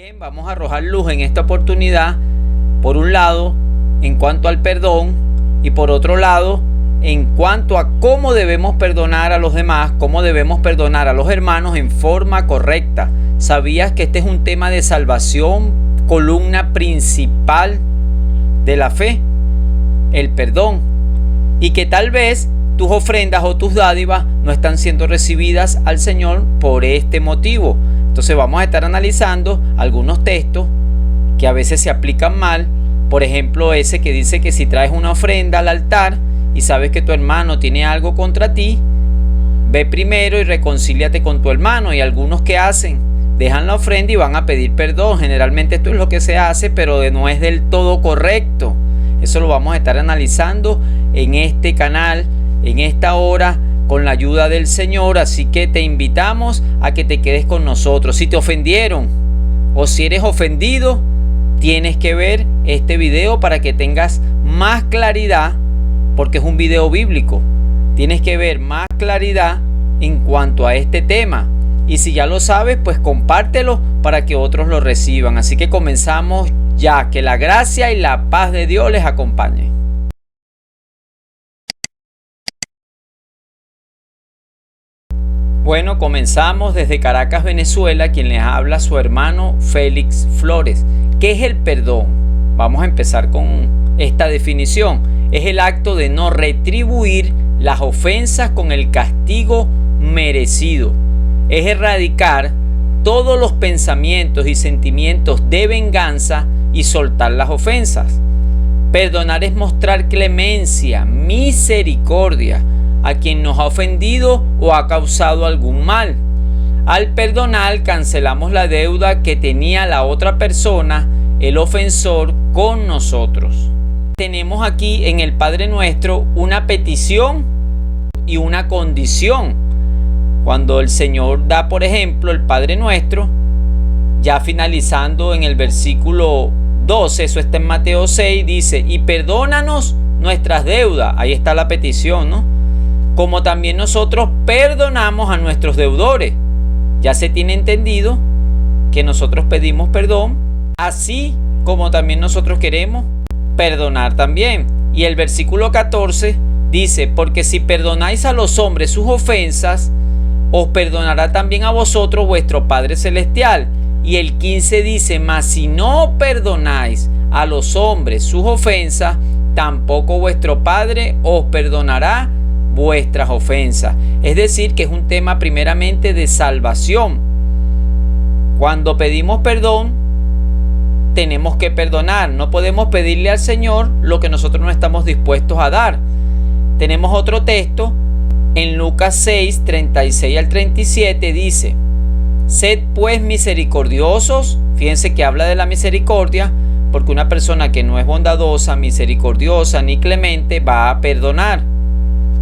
Bien, vamos a arrojar luz en esta oportunidad, por un lado, en cuanto al perdón, y por otro lado, en cuanto a cómo debemos perdonar a los demás, cómo debemos perdonar a los hermanos en forma correcta. ¿Sabías que este es un tema de salvación, columna principal de la fe? El perdón. Y que tal vez tus ofrendas o tus dádivas no están siendo recibidas al Señor por este motivo. Entonces vamos a estar analizando algunos textos que a veces se aplican mal. Por ejemplo, ese que dice que si traes una ofrenda al altar y sabes que tu hermano tiene algo contra ti, ve primero y reconcíliate con tu hermano. Y algunos que hacen, dejan la ofrenda y van a pedir perdón. Generalmente esto es lo que se hace, pero no es del todo correcto. Eso lo vamos a estar analizando en este canal, en esta hora, con la ayuda del Señor. Así que te invitamos a que te quedes con nosotros. Si te ofendieron o si eres ofendido, tienes que ver este video para que tengas más claridad, porque es un video bíblico. Tienes que ver más claridad en cuanto a este tema. Y si ya lo sabes, pues compártelo para que otros lo reciban. Así que comenzamos ya. Que la gracia y la paz de Dios les acompañe. Bueno, comenzamos desde Caracas, Venezuela. Quien les habla, su hermano Félix Flores. ¿Qué es el perdón? Vamos a empezar con esta definición. Es el acto de no retribuir las ofensas con el castigo merecido. Es erradicar todos los pensamientos y sentimientos de venganza y soltar las ofensas. Perdonar es mostrar clemencia, misericordia a quien nos ha ofendido o ha causado algún mal. Al perdonar, cancelamos la deuda que tenía la otra persona, el ofensor, con nosotros. Tenemos aquí en el Padre Nuestro una petición y una condición. Cuando el Señor da, por ejemplo, el Padre Nuestro, ya finalizando en el versículo 12, eso está en Mateo 6, dice: y perdónanos nuestras deudas. Ahí está la petición, ¿no? Como también nosotros perdonamos a nuestros deudores. Ya se tiene entendido que nosotros pedimos perdón, así como también nosotros queremos perdonar también. Y el versículo 14 dice: porque si perdonáis a los hombres sus ofensas, os perdonará también a vosotros vuestro Padre Celestial. Y el 15 dice: mas si no perdonáis a los hombres sus ofensas, tampoco vuestro Padre os perdonará vuestras ofensas. Es decir, que es un tema primeramente de salvación. Cuando pedimos perdón, tenemos que perdonar. No podemos pedirle al Señor lo que nosotros no estamos dispuestos a dar. Tenemos otro texto en Lucas 6, 36 al 37, dice: sed pues misericordiosos. Fíjense que habla de la misericordia, porque una persona que no es bondadosa, misericordiosa ni clemente va a perdonar.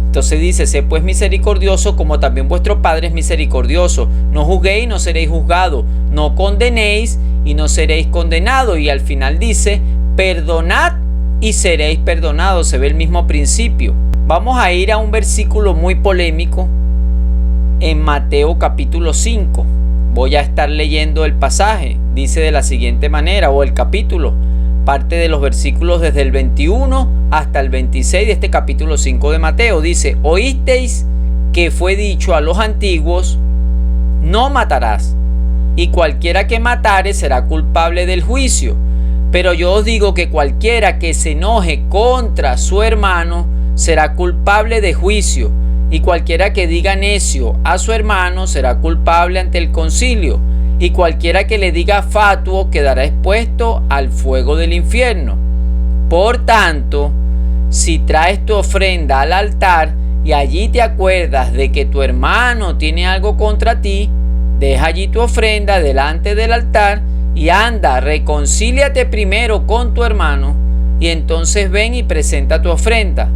Entonces dice: sed pues misericordioso como también vuestro Padre es misericordioso. No juzguéis y no seréis juzgados. No condenéis y no seréis condenados. Y al final dice: perdonad y seréis perdonados. Se ve el mismo principio. Vamos a ir a un versículo muy polémico en Mateo capítulo 5. Voy a estar leyendo el pasaje. Dice de la siguiente manera, o el capítulo. Parte de los versículos desde el 21 hasta el 26 de este capítulo 5 de Mateo. Dice: oísteis que fue dicho a los antiguos: no matarás, y cualquiera que matare será culpable del juicio. Pero yo os digo que cualquiera que se enoje contra su hermano será culpable de juicio, y cualquiera que diga necio a su hermano será culpable ante el concilio. Y cualquiera que le diga fatuo quedará expuesto al fuego del infierno. Por tanto, si traes tu ofrenda al altar y allí te acuerdas de que tu hermano tiene algo contra ti, deja allí tu ofrenda delante del altar y anda, reconcíliate primero con tu hermano y entonces ven y presenta tu ofrenda.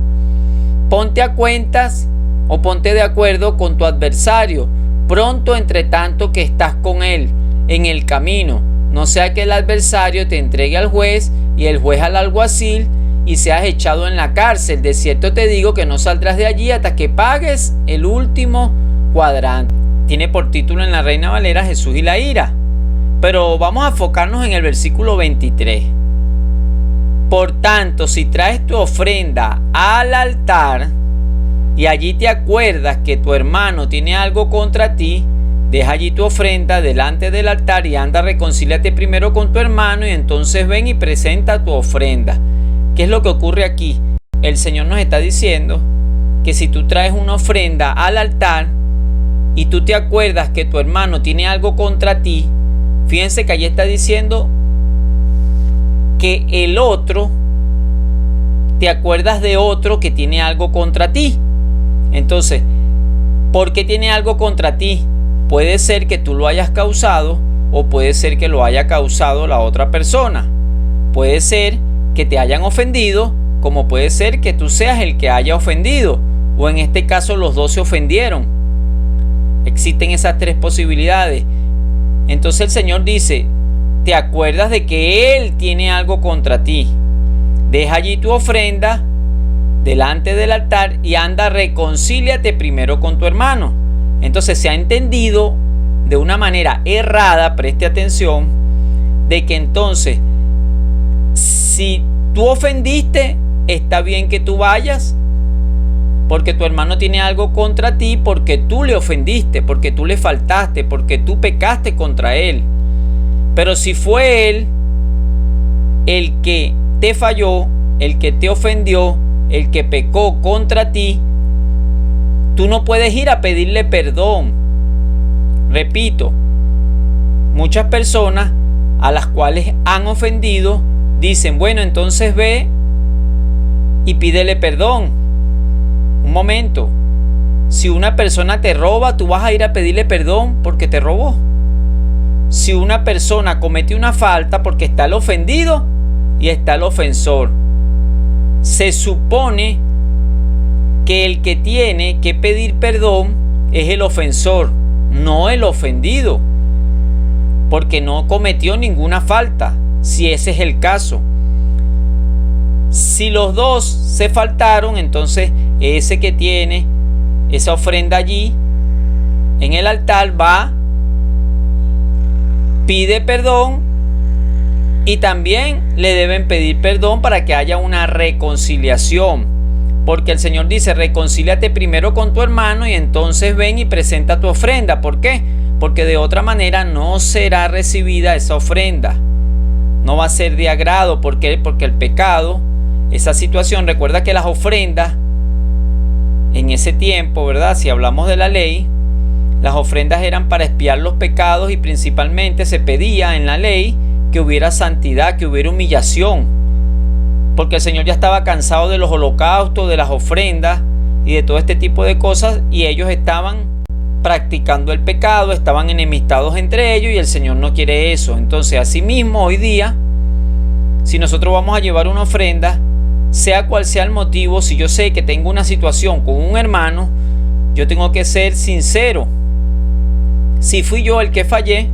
Ponte a cuentas o ponte de acuerdo con tu adversario pronto, entre tanto que estás con él en el camino, no sea que el adversario te entregue al juez y el juez al alguacil y seas echado en la cárcel. De cierto te digo que no saldrás de allí hasta que pagues el último cuadrante. Tiene por título en la Reina Valera: Jesús y la ira. Pero vamos a enfocarnos en el versículo 23. Por tanto, si traes tu ofrenda al altar y allí te acuerdas que tu hermano tiene algo contra ti, deja allí tu ofrenda delante del altar y anda, reconcíliate primero con tu hermano y entonces ven y presenta tu ofrenda. ¿Qué es lo que ocurre aquí? El Señor nos está diciendo que si tú traes una ofrenda al altar y tú te acuerdas que tu hermano tiene algo contra ti, fíjense que allí está diciendo que el otro, te acuerdas de otro que tiene algo contra ti. Entonces, ¿por qué tiene algo contra ti? Puede ser que tú lo hayas causado o puede ser que lo haya causado la otra persona. Puede ser que te hayan ofendido, como puede ser que tú seas el que haya ofendido, o en este caso los dos se ofendieron. Existen esas tres posibilidades. Entonces el Señor dice, te acuerdas de que Él tiene algo contra ti. Deja allí tu ofrenda delante del altar y anda, reconcíliate primero con tu hermano. Entonces se ha entendido de una manera errada, preste atención, de que entonces si tú ofendiste, está bien que tú vayas porque tu hermano tiene algo contra ti, porque tú le ofendiste, porque tú le faltaste, porque tú pecaste contra él. Pero si fue él el que te falló, el que te ofendió, el que pecó contra ti, tú no puedes ir a pedirle perdón. Repito, muchas personas a las cuales han ofendido dicen, bueno, entonces ve y pídele perdón. Un momento, si una persona te roba, tú vas a ir a pedirle perdón porque te robó. Si una persona comete una falta, porque está el ofendido y está el ofensor. Se supone que el que tiene que pedir perdón es el ofensor, no el ofendido, porque no cometió ninguna falta, si ese es el caso. Si los dos se faltaron, entonces ese que tiene esa ofrenda allí en el altar va, pide perdón y también le deben pedir perdón para que haya una reconciliación. Porque el Señor dice, reconcíliate primero con tu hermano y entonces ven y presenta tu ofrenda. ¿Por qué? Porque de otra manera no será recibida esa ofrenda. No va a ser de agrado. ¿Por qué? Porque el pecado, esa situación, recuerda que las ofrendas en ese tiempo, ¿verdad? Si hablamos de la ley, las ofrendas eran para expiar los pecados y principalmente se pedía en la ley que hubiera santidad, que hubiera humillación. Porque el Señor ya estaba cansado de los holocaustos, de las ofrendas y de todo este tipo de cosas, y ellos estaban practicando el pecado, estaban enemistados entre ellos y el Señor no quiere eso. Entonces, asimismo, hoy día, si nosotros vamos a llevar una ofrenda, sea cual sea el motivo, si yo sé que tengo una situación con un hermano, yo tengo que ser sincero. Si fui yo el que fallé,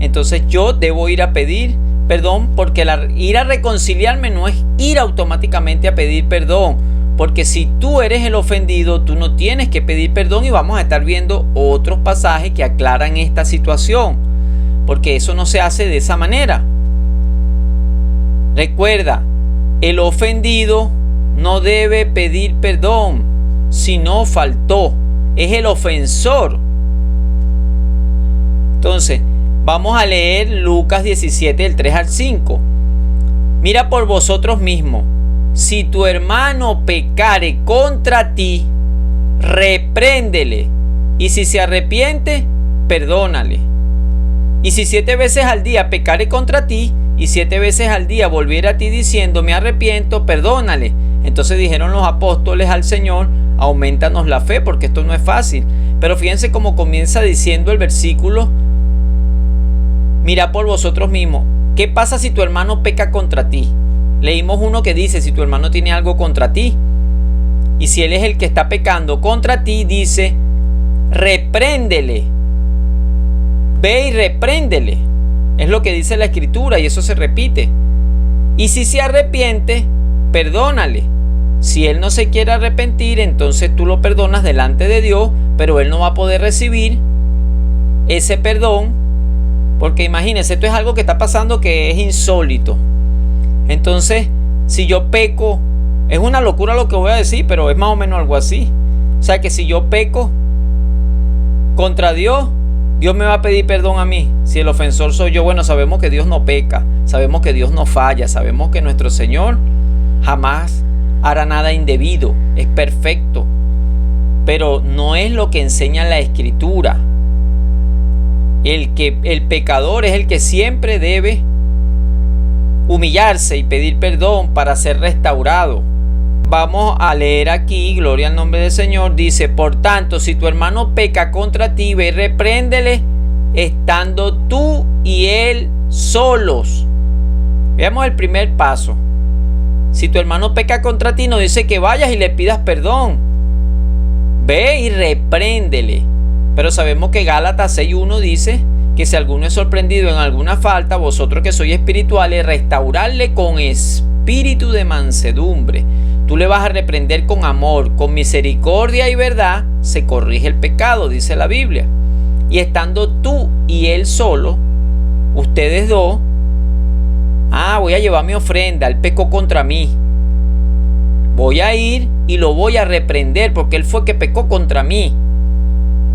entonces yo debo ir a pedir perdón, porque ir a reconciliarme no es ir automáticamente a pedir perdón, porque si tú eres el ofendido, tú no tienes que pedir perdón, y vamos a estar viendo otros pasajes que aclaran esta situación, porque eso no se hace de esa manera. Recuerda, el ofendido no debe pedir perdón si no faltó, es el ofensor. Entonces, vamos a leer Lucas 17, del 3 al 5. Mira por vosotros mismos. Si tu hermano pecare contra ti, repréndele. Y si se arrepiente, perdónale. Y si 7 veces al día pecare contra ti, y 7 veces al día volviera a ti diciendo, me arrepiento, perdónale. Entonces dijeron los apóstoles al Señor, aumentanos la fe, porque esto no es fácil. Pero fíjense cómo comienza diciendo el versículo. Mira por vosotros mismos. ¿Qué pasa si tu hermano peca contra ti? Leímos uno que dice, si tu hermano tiene algo contra ti. Y si él es el que está pecando contra ti, dice, repréndele. Ve y repréndele. Es lo que dice la Escritura y eso se repite. Y si se arrepiente, perdónale. Si él no se quiere arrepentir, entonces tú lo perdonas delante de Dios, pero él no va a poder recibir ese perdón, Porque imagínense, esto es algo que está pasando que es insólito. Entonces, si yo peco, es una locura lo que voy a decir, pero es más o menos algo así. O sea que si yo peco contra Dios, Dios me va a pedir perdón a mí. Si el ofensor soy yo, bueno, sabemos que Dios no peca, sabemos que Dios no falla, sabemos que nuestro Señor jamás hará nada indebido, es perfecto. Pero no es lo que enseña la Escritura. El pecador es el que siempre debe humillarse y pedir perdón para ser restaurado. Vamos a leer aquí, gloria al nombre del Señor. Dice: por tanto, si tu hermano peca contra ti, ve y repréndele, estando tú y él solos. Veamos el primer paso. Si tu hermano peca contra ti, no dice que vayas y le pidas perdón. Ve y repréndele. Pero sabemos que Gálatas 6:1 dice que si alguno es sorprendido en alguna falta, vosotros que sois espirituales, restaurarle con espíritu de mansedumbre. Tú le vas a reprender con amor, con misericordia y verdad, se corrige el pecado, dice la Biblia. Y estando tú y él solo, ustedes dos, voy a llevar mi ofrenda, él pecó contra mí. Voy a ir y lo voy a reprender porque él fue que pecó contra mí.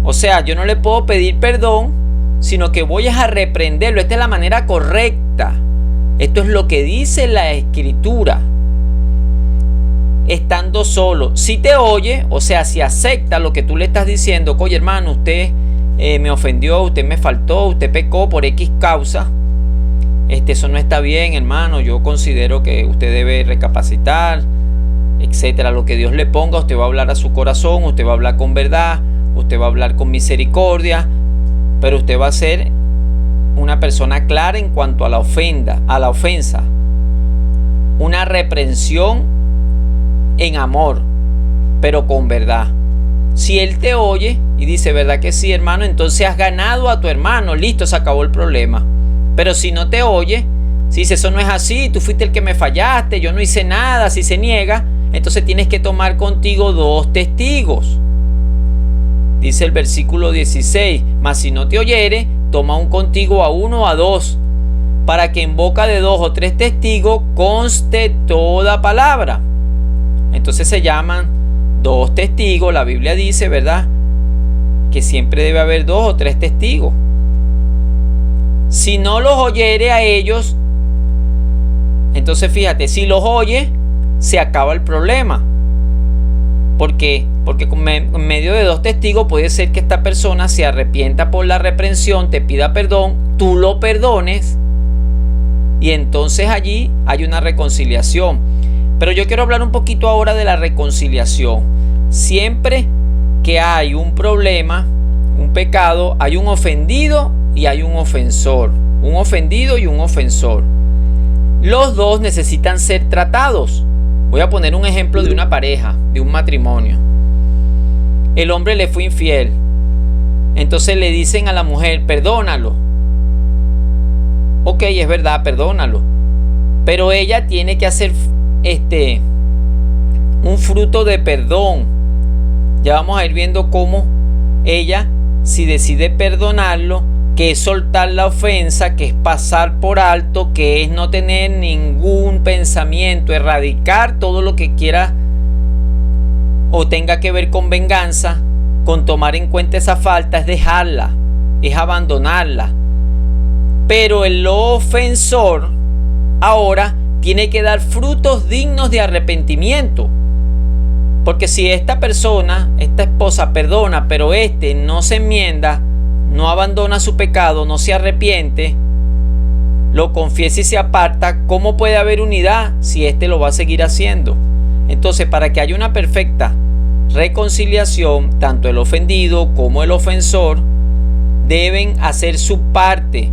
O sea, yo no le puedo pedir perdón, sino que voy a reprenderlo. Esta es la manera correcta. Esto es lo que dice la Escritura. Estando solo, si te oye, o sea, si acepta lo que tú le estás diciendo, oye hermano, usted me ofendió, usted me faltó, usted pecó por X causa, eso no está bien, hermano, yo considero que usted debe recapacitar, etcétera. Lo que Dios le ponga, usted va a hablar a su corazón, usted va a hablar con verdad, usted va a hablar con misericordia, pero usted va a ser una persona clara en cuanto a la ofensa, una reprensión en amor, pero con verdad. Si él te oye y dice, ¿verdad que sí, hermano? Entonces has ganado a tu hermano, listo, se acabó el problema. Pero si no te oye, si dice, eso no es así, tú fuiste el que me fallaste, yo no hice nada, si se niega, entonces tienes que tomar contigo 2 testigos. Dice el versículo 16, mas si no te oyere, toma contigo a 1 o a 2, para que en boca de 2 o 3 testigos conste toda palabra. Entonces se llaman 2 testigos. La Biblia dice, ¿verdad?, que siempre debe haber 2 o 3 testigos. Si no los oyere a ellos, entonces fíjate, si los oye, se acaba el problema. ¿Por qué? Porque en medio de 2 testigos puede ser que esta persona se arrepienta por la reprensión, te pida perdón, tú lo perdones y entonces allí hay una reconciliación. Pero yo quiero hablar un poquito ahora de la reconciliación. Siempre que hay un problema, un pecado, hay un ofendido y hay un ofensor. Un ofendido y un ofensor. Los dos necesitan ser tratados. Voy a poner un ejemplo de una pareja, de un matrimonio. El hombre le fue infiel. Entonces le dicen a la mujer, perdónalo. Ok, es verdad, perdónalo. Pero ella tiene que hacer un fruto de perdón. Ya vamos a ir viendo cómo ella, si decide perdonarlo, que es soltar la ofensa, que es pasar por alto, que es no tener ningún pensamiento, erradicar todo lo que quiera o tenga que ver con venganza, con tomar en cuenta esa falta, es dejarla, es abandonarla. Pero el ofensor ahora tiene que dar frutos dignos de arrepentimiento. Porque si esta persona, esta esposa perdona, pero no se enmienda, no abandona su pecado, no se arrepiente, lo confiesa y se aparta, ¿cómo puede haber unidad si lo va a seguir haciendo? Entonces, para que haya una perfecta reconciliación, tanto el ofendido como el ofensor deben hacer su parte.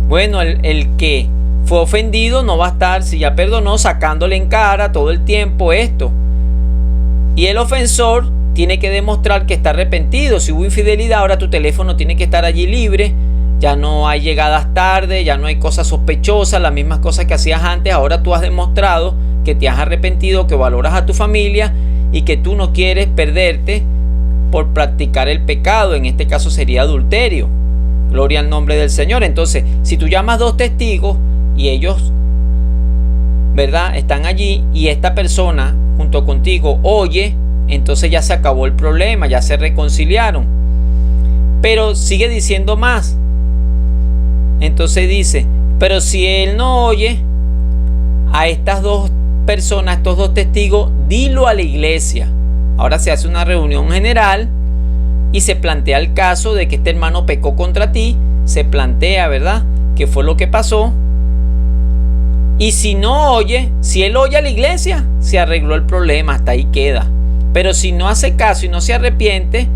Bueno, el que fue ofendido no va a estar, si ya perdonó, sacándole en cara todo el tiempo esto. Y el ofensor tiene que demostrar que está arrepentido. Si hubo infidelidad, ahora tu teléfono tiene que estar allí libre. Ya no hay llegadas tarde, ya no hay cosas sospechosas, las mismas cosas que hacías antes. Ahora tú has demostrado que te has arrepentido, que valoras a tu familia y que tú no quieres perderte por practicar el pecado. En este caso sería adulterio. Gloria al nombre del Señor. Entonces, si tú llamas 2 testigos y ellos, ¿verdad?, están allí y esta persona junto contigo oye, entonces ya se acabó el problema, ya se reconciliaron. Pero sigue diciendo más. Entonces dice, pero si él no oye a estas 2 personas, estos 2 testigos, dilo a la iglesia. Ahora se hace una reunión general y se plantea el caso de que este hermano pecó contra ti. Se plantea, ¿verdad?, qué fue lo que pasó. Y si no oye, si él oye a la iglesia, se arregló el problema, hasta ahí queda. Pero si no hace caso y no se arrepiente,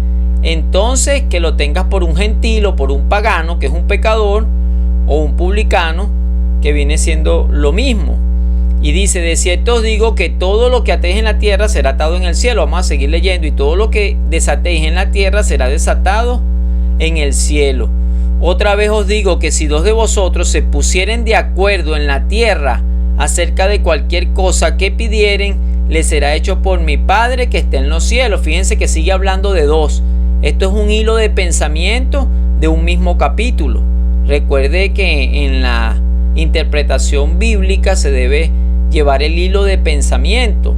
entonces que lo tengas por un gentil o por un pagano, que es un pecador, o un publicano, que viene siendo lo mismo. Y dice, de cierto os digo que todo lo que atéis en la tierra será atado en el cielo. Vamos a seguir leyendo. Y todo lo que desatéis en la tierra será desatado en el cielo. Otra vez os digo que si 2 de vosotros se pusieren de acuerdo en la tierra acerca de cualquier cosa que pidieren, les será hecho por mi Padre que está en los cielos. Fíjense que sigue hablando de 2. Esto es un hilo de pensamiento de un mismo capítulo. Recuerde que en la interpretación bíblica se debe llevar el hilo de pensamiento.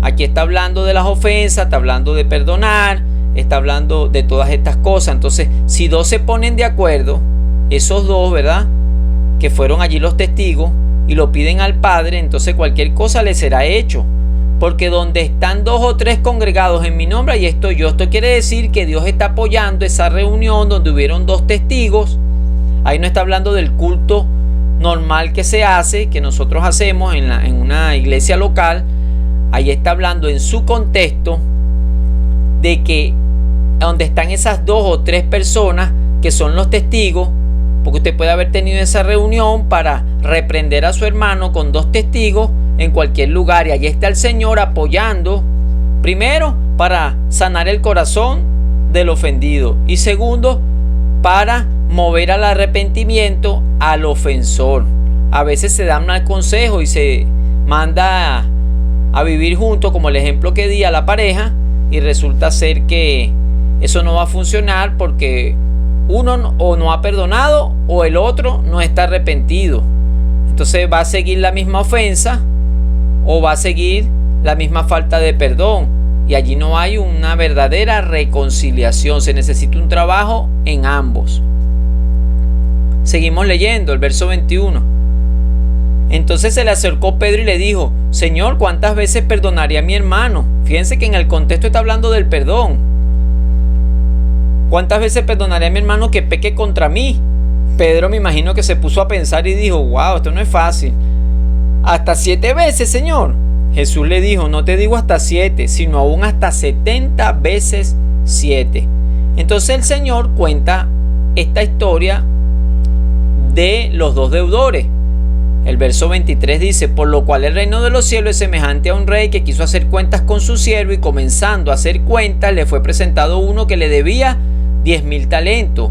Aquí está hablando de las ofensas, está hablando de perdonar, está hablando de todas estas cosas. Entonces, si 2 se ponen de acuerdo, esos 2, ¿verdad?, que fueron allí los testigos y lo piden al Padre, entonces cualquier cosa les será hecho. Porque donde están 2 o 3 congregados en mi nombre, ahí estoy yo. Esto quiere decir que Dios está apoyando esa reunión donde hubieron 2 testigos. Ahí no está hablando del culto normal que se hace, que nosotros hacemos en una iglesia local. Ahí está hablando en su contexto de que donde están esas 2 o 3 personas que son los testigos, porque usted puede haber tenido esa reunión para reprender a su hermano con 2 testigos en cualquier lugar, y allí está el Señor apoyando, primero para sanar el corazón del ofendido, y segundo para mover al arrepentimiento al ofensor. A veces se da un mal consejo y se manda a vivir juntos, como el ejemplo que di a la pareja, y resulta ser que eso no va a funcionar porque uno o no ha perdonado o el otro no está arrepentido. Entonces va a seguir la misma ofensa o va a seguir la misma falta de perdón, y allí no hay una verdadera reconciliación. Se necesita un trabajo en ambos. Seguimos leyendo el verso 21. Entonces se le acercó Pedro y le dijo: Señor, ¿cuántas veces perdonaré a mi hermano? Fíjense que en el contexto está hablando del perdón. ¿Cuántas veces perdonaré a mi hermano que peque contra mí? Pedro, me imagino que se puso a pensar y dijo: wow, esto no es fácil. ¿Hasta 7 veces, Señor? Jesús le dijo: no te digo hasta 7, sino aún hasta 70 veces 7. Entonces el Señor cuenta esta historia de los 2 deudores. El verso 23 dice: por lo cual el reino de los cielos es semejante a un rey que quiso hacer cuentas con su siervo, y comenzando a hacer cuentas le fue presentado uno que le debía 10,000 talentos.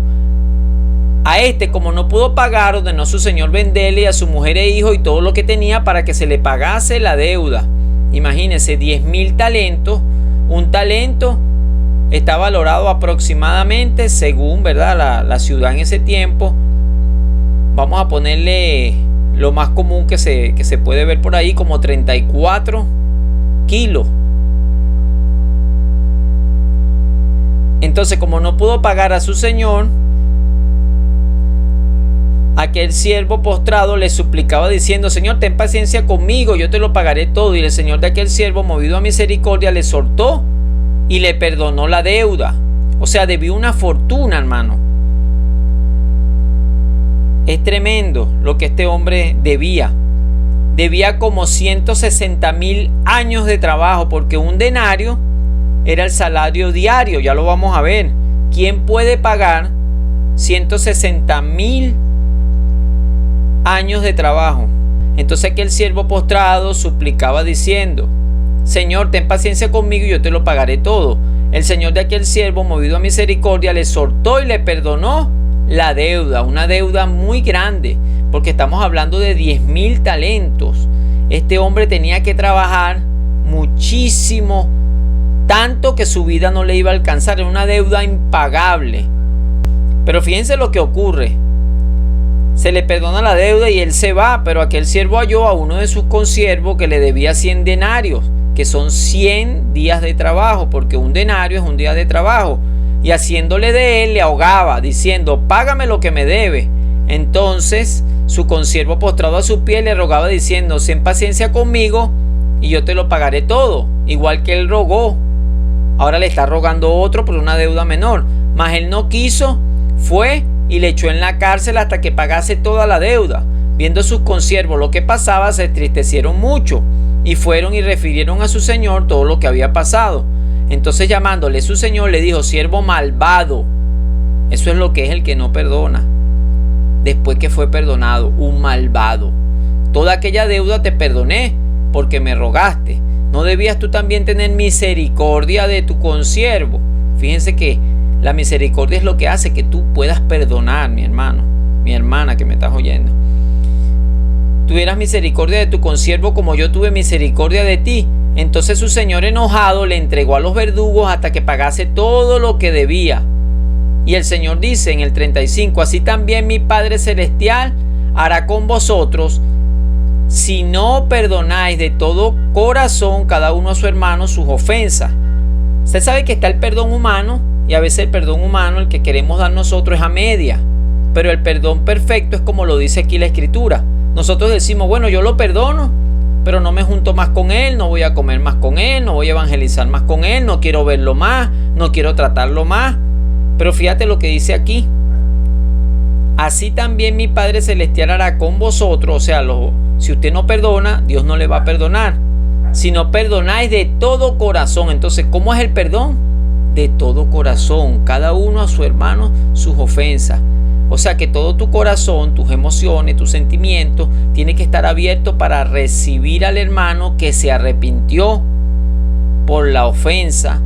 A este, como no pudo pagar, ordenó su señor venderle a su mujer e hijo y todo lo que tenía para que se le pagase la deuda. Imagínense, 10,000 talentos. Un talento está valorado aproximadamente, según, ¿verdad?, la ciudad en ese tiempo. Vamos a ponerle lo más común que se puede ver por ahí, como 34 kilos. Entonces, como no pudo pagar a su señor, aquel siervo postrado le suplicaba diciendo: Señor, ten paciencia conmigo, yo te lo pagaré todo. Y el señor de aquel siervo, movido a misericordia, le soltó y le perdonó la deuda. O sea, debió una fortuna, hermano. Es tremendo lo que este hombre debía. Debía como 160,000 años de trabajo, porque un denario era el salario diario. Ya lo vamos a ver. ¿Quién puede pagar 160,000 años de trabajo? Entonces aquel siervo postrado suplicaba diciendo: Señor, ten paciencia conmigo y yo te lo pagaré todo. El señor de aquel siervo, movido a misericordia, le soltó y le perdonó la deuda, una deuda muy grande, porque estamos hablando de 10,000 talentos. Este hombre tenía que trabajar muchísimo, tanto que su vida no le iba a alcanzar. Era una deuda impagable. Pero fíjense lo que ocurre. Se le perdona la deuda y él se va, pero aquel siervo halló a uno de sus consiervos que le debía 100 denarios, que son 100 días de trabajo, porque un denario es un día de trabajo. Y haciéndole de él, le ahogaba, diciendo: págame lo que me debe. Entonces su consiervo, postrado a sus pies, le rogaba diciendo: ten paciencia conmigo y yo te lo pagaré todo. Igual que él rogó, ahora le está rogando otro por una deuda menor. Mas él no quiso, fue y le echó en la cárcel hasta que pagase toda la deuda. Viendo sus consiervos lo que pasaba, se entristecieron mucho y fueron y refirieron a su señor todo lo que había pasado. Entonces, llamándole su señor, le dijo: siervo malvado. Eso es lo que es el que no perdona. Después que fue perdonado, un malvado. Toda aquella deuda te perdoné porque me rogaste. ¿No debías tú también tener misericordia de tu consiervo? Fíjense que la misericordia es lo que hace que tú puedas perdonar, mi hermano, mi hermana que me estás oyendo. Tuvieras misericordia de tu consiervo como yo tuve misericordia de ti. Entonces su señor, enojado, le entregó a los verdugos hasta que pagase todo lo que debía. Y el Señor dice en el 35: así también mi Padre Celestial hará con vosotros, si no perdonáis de todo corazón cada uno a su hermano sus ofensas. Usted sabe que está el perdón humano, y a veces el perdón humano, el que queremos dar nosotros, es a media. Pero el perdón perfecto es como lo dice aquí la Escritura. Nosotros decimos: bueno, yo lo perdono, pero no me junto más con él, no voy a comer más con él, no voy a evangelizar más con él, no quiero verlo más, no quiero tratarlo más. Pero fíjate lo que dice aquí: así también mi Padre Celestial hará con vosotros. O sea, si usted no perdona, Dios no le va a perdonar. Si no perdonáis de todo corazón. Entonces, ¿cómo es el perdón? De todo corazón, cada uno a su hermano sus ofensas. O sea que todo tu corazón, tus emociones, tus sentimientos, tiene que estar abierto para recibir al hermano que se arrepintió por la ofensa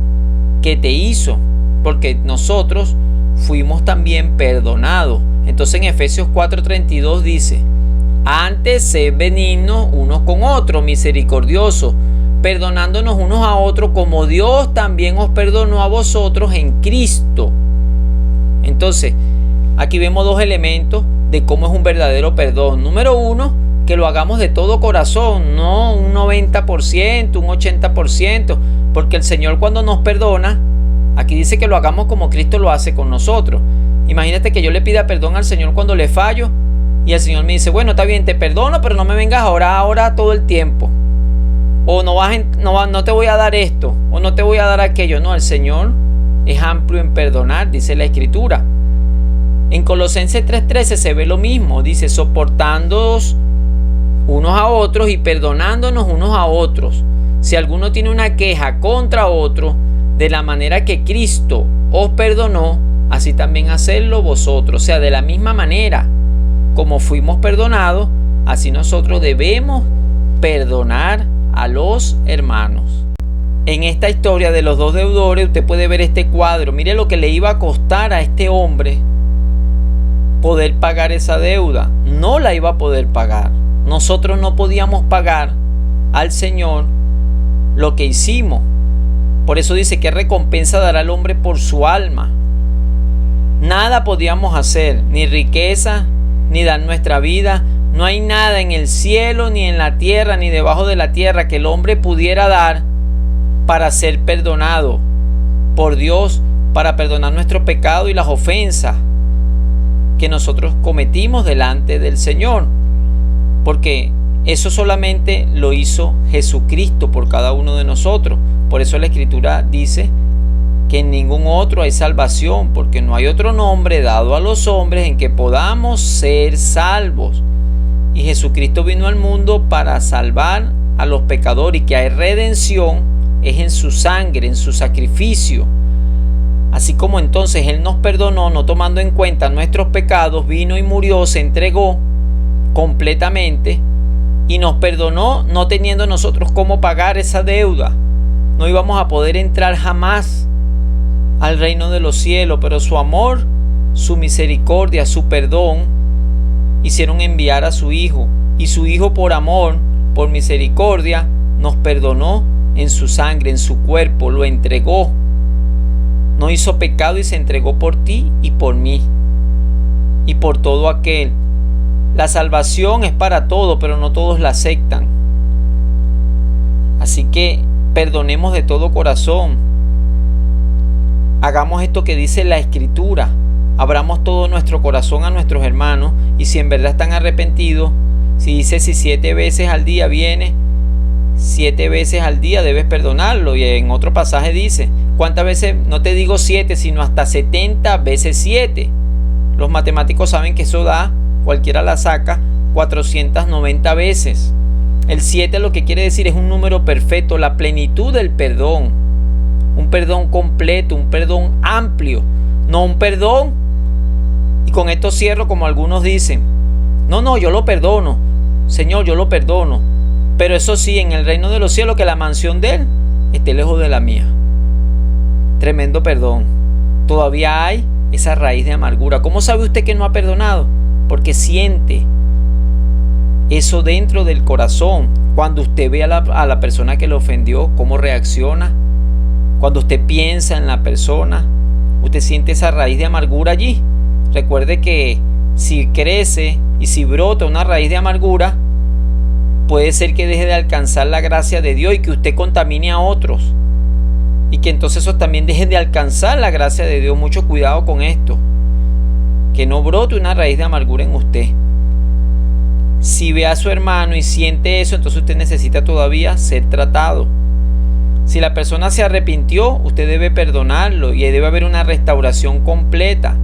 que te hizo, porque nosotros fuimos también perdonados. Entonces en Efesios 4:32 dice: antes sed benignos unos con otros, misericordiosos, perdonándonos unos a otros como Dios también os perdonó a vosotros en Cristo. Entonces aquí vemos dos elementos de cómo es un verdadero perdón. Número uno, que lo hagamos de todo corazón, no un 90%, un 80%, porque el Señor, cuando nos perdona, aquí dice que lo hagamos como Cristo lo hace con nosotros. Imagínate que yo le pida perdón al Señor cuando le fallo y el Señor me dice: bueno, está bien, te perdono, pero no me vengas ahora todo el tiempo. O no te voy a dar esto, o no te voy a dar aquello. No, el Señor es amplio en perdonar, dice la Escritura. En Colosenses 3:13 se ve lo mismo. Dice: soportándoos unos a otros y perdonándonos unos a otros. Si alguno tiene una queja contra otro, de la manera que Cristo os perdonó, así también hacedlo vosotros. O sea, de la misma manera como fuimos perdonados, así nosotros debemos perdonar a los hermanos. En esta historia de los dos deudores, usted puede ver este cuadro. Mire lo que le iba a costar a este hombre poder pagar esa deuda. No la iba a poder pagar. Nosotros no podíamos pagar al Señor lo que hicimos. Por eso dice: ¿qué recompensa dará el hombre por su alma? Nada podíamos hacer, ni riqueza, ni dar nuestra vida. No hay nada en el cielo, ni en la tierra, ni debajo de la tierra que el hombre pudiera dar para ser perdonado por Dios, para perdonar nuestros pecados y las ofensas que nosotros cometimos delante del Señor. Porque eso solamente lo hizo Jesucristo por cada uno de nosotros. Por eso la Escritura dice que en ningún otro hay salvación, porque no hay otro nombre dado a los hombres en que podamos ser salvos. Y Jesucristo vino al mundo para salvar a los pecadores, y que hay redención es en su sangre, en su sacrificio. Así como entonces Él nos perdonó, no tomando en cuenta nuestros pecados, vino y murió, se entregó completamente y nos perdonó, no teniendo nosotros cómo pagar esa deuda. No íbamos a poder entrar jamás al reino de los cielos, pero su amor, su misericordia, su perdón hicieron enviar a su Hijo, y su Hijo, por amor, por misericordia, nos perdonó en su sangre, en su cuerpo, lo entregó. No hizo pecado y se entregó por ti y por mí. y por todo aquel. La salvación es para todos, pero no todos la aceptan. Así que perdonemos de todo corazón. Hagamos esto que dice la Escritura. Abramos todo nuestro corazón a nuestros hermanos, y si en verdad están arrepentidos, si 7 veces al día viene, 7 veces al día debes perdonarlo. Y en otro pasaje dice, ¿cuántas veces? No te digo 7, sino hasta 70 veces 7. Los matemáticos saben que eso da, cualquiera la saca, 490 veces. El 7 lo que quiere decir es un número perfecto, la plenitud del perdón. Un perdón completo, un perdón amplio, no un perdón. Y con esto cierro, como algunos dicen, no, yo lo perdono, Señor, yo lo perdono. Pero eso sí, en el reino de los cielos, que la mansión de Él esté lejos de la mía. Tremendo perdón. Todavía hay esa raíz de amargura. ¿Cómo sabe usted que no ha perdonado? Porque siente eso dentro del corazón. Cuando usted ve a la persona que le ofendió, cómo reacciona. Cuando usted piensa en la persona, usted siente esa raíz de amargura allí. Recuerde que si crece y si brota una raíz de amargura, puede ser que deje de alcanzar la gracia de Dios y que usted contamine a otros. Y que entonces esos también dejen de alcanzar la gracia de Dios. Mucho cuidado con esto. Que no brote una raíz de amargura en usted. Si ve a su hermano y siente eso, entonces usted necesita todavía ser tratado. Si la persona se arrepintió, usted debe perdonarlo y debe haber una restauración completa.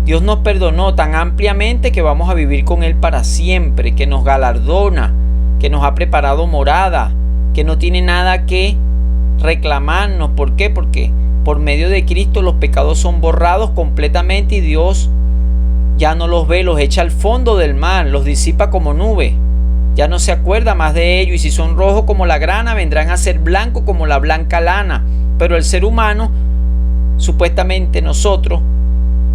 Dios nos perdonó tan ampliamente que vamos a vivir con Él para siempre, que nos galardona, que nos ha preparado morada, que no tiene nada que reclamarnos. ¿Por qué? Porque por medio de Cristo los pecados son borrados completamente y Dios ya no los ve, los echa al fondo del mar, los disipa como nube. Ya no se acuerda más de ellos, y si son rojos como la grana, vendrán a ser blancos como la blanca lana. Pero el ser humano, supuestamente nosotros,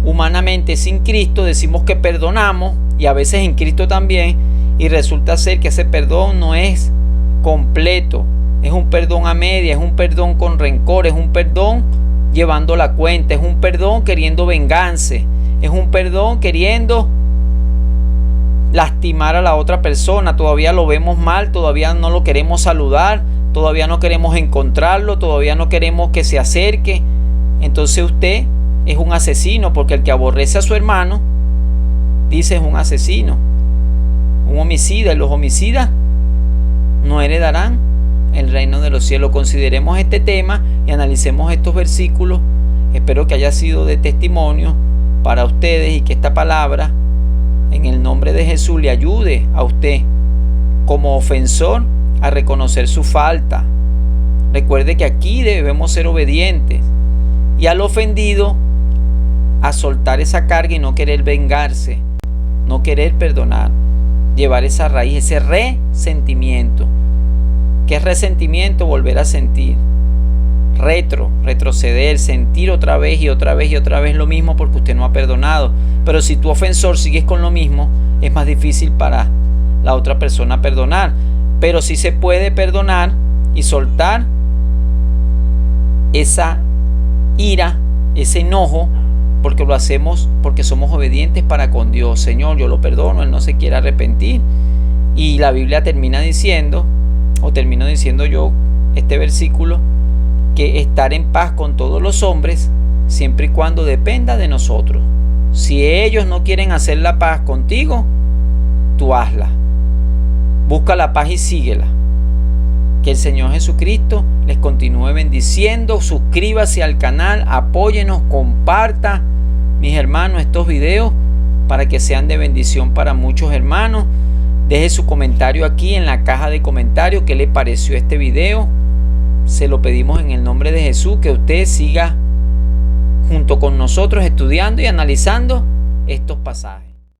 humanamente sin Cristo, decimos que perdonamos, y a veces en Cristo también, y resulta ser que ese perdón no es completo. Es un perdón a media, es un perdón con rencor, es un perdón llevando la cuenta, es un perdón queriendo venganza, es un perdón queriendo lastimar a la otra persona. Todavía lo vemos mal, todavía no lo queremos saludar, todavía no queremos encontrarlo, todavía no queremos que se acerque. Entonces usted es un asesino, porque el que aborrece a su hermano, dice, es un asesino, un homicida, y los homicidas no heredarán el reino de los cielos. Consideremos este tema y analicemos estos versículos. Espero que haya sido de testimonio para ustedes y que esta palabra, en el nombre de Jesús, le ayude a usted como ofensor a reconocer su falta. Recuerde que aquí debemos ser obedientes, y al ofendido a soltar esa carga y no querer vengarse, no querer perdonar, llevar esa raíz, ese resentimiento. ¿Qué es resentimiento? Volver a sentir, retroceder, sentir otra vez y otra vez y otra vez lo mismo, porque usted no ha perdonado. Pero si tu ofensor sigues con lo mismo, es más difícil para la otra persona perdonar. Pero sí se puede perdonar y soltar esa ira, ese enojo, porque lo hacemos porque somos obedientes para con Dios. Señor, yo lo perdono, Él no se quiere arrepentir. Y la Biblia termina diciendo, o termino diciendo yo este versículo, que estar en paz con todos los hombres, siempre y cuando dependa de nosotros. Si ellos no quieren hacer la paz contigo, tú hazla. Busca la paz y síguela. Que el Señor Jesucristo les continúe bendiciendo. Suscríbase al canal, apóyenos, comparta, mis hermanos, estos videos para que sean de bendición para muchos hermanos. Deje su comentario aquí en la caja de comentarios. ¿Qué le pareció este video? Se lo pedimos en el nombre de Jesús, que usted siga junto con nosotros estudiando y analizando estos pasajes.